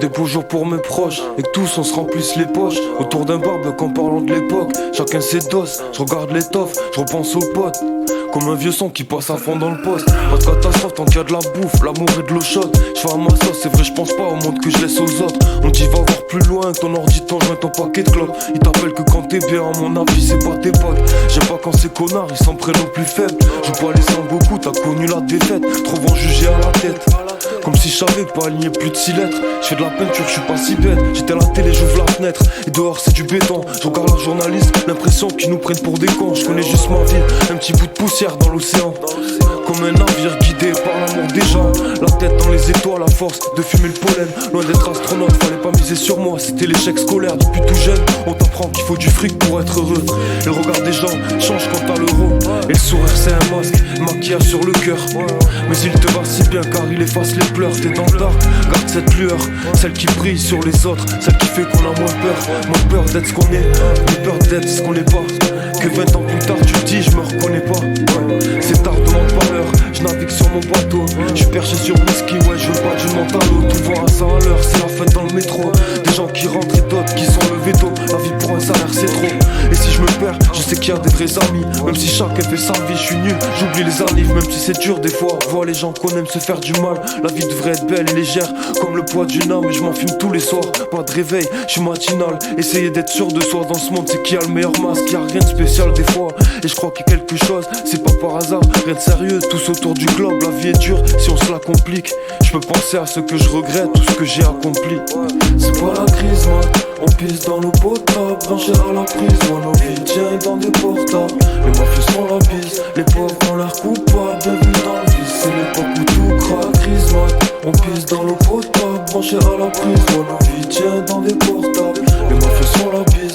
des beaux jours pour mes proches et que tous on se remplisse les poches autour d'un barbecue en parlant de l'époque. Chacun ses doses, je regarde l'étoffe, je repense aux potes. Comme un vieux son qui passe à fond dans le poste. Pas de catastrophe tant qu'il y a de la bouffe, l'amour et de l'eau chaude. Je fais à ma sauce, c'est vrai je pense pas au monde que je laisse aux autres. On dit va voir plus loin, ton ordi, ton joint, ton paquet de clopes. Ils t'appellent que quand t'es bien, à mon avis c'est pas tes potes. J'aime pas quand ces connards, ils s'en prennent aux plus faibles. Joue pas les Sangoku, t'as connu la défaite. Trop vent jugé à la tête. Comme si je savais pas aligner plus de 6 lettres. Je fais de la peinture, je suis pas si bête. J'étais à la télé, j'ouvre la fenêtre. Et dehors c'est du béton. Je regarde la journaliste, l'impression qu'ils nous prennent pour des cons. Je connais juste ma ville, un petit bout de poussière dans l'océan. Comme un navire guidé par l'amour des gens. La tête dans les étoiles, à force de fumer le pollen. Loin d'être astronaute, fallait pas miser sur moi. C'était l'échec scolaire depuis tout jeune. On t'apprend qu'il faut du fric pour être heureux. Et le regard des gens change quand t'as l'euro. Et le sourire c'est un masque, maquillage sur le cœur. Mais il te va si bien car il efface les pleurs. T'es dans le dark, garde cette lueur. Celle qui brille sur les autres, celle qui fait qu'on a moins peur. Moins peur d'être ce qu'on est, moins peur d'être ce qu'on n'est pas. Que 20 ans plus tard tu te dis je me reconnais pas. C'est tard, demande pas l'heure, je navigue sur mon bateau. Je suis perché sur whisky, ouais je veux pas du mentalo. Tout va à ça à l'heure, c'est la fête dans le métro. Des gens qui rentrent et d'autres qui sont levés tôt. La vie pour un salaire c'est trop. Et si je me perds, je sais qu'il y a des vrais amis. Même si chacun fait sa vie, je suis nul, j'oublie les arrives. Même si c'est dur des fois, voir les gens qu'on aime se faire du mal. La vie devrait être belle et légère, comme le poids d'une âme. Et je m'en fume tous les soirs, pas de réveil, je suis matinal. Essayer d'être sûr de soi dans ce monde, c'est qui a le meilleur masque. Y'a rien de spécial des fois, et je crois qu'il y a quelque chose, c'est pas par hasard. Rien de sérieux, tous autour du globe, la vie est dure si on se la complique. Je peux penser à ce que je regrette, tout ce que j'ai accompli. C'est pas la crise, man, on pisse dans l'eau potable, branché à la prise, moi nos vies tiennent dans des portables. Les mafieux sont la bise, les pauvres ont l'air coupables, bienvenue dans le vice, c'est l'époque où tout craque, crise, man. On pisse dans l'eau potable, branché à la prise, moi nos vies tiennent dans des portables. Les mafieux sont la bise,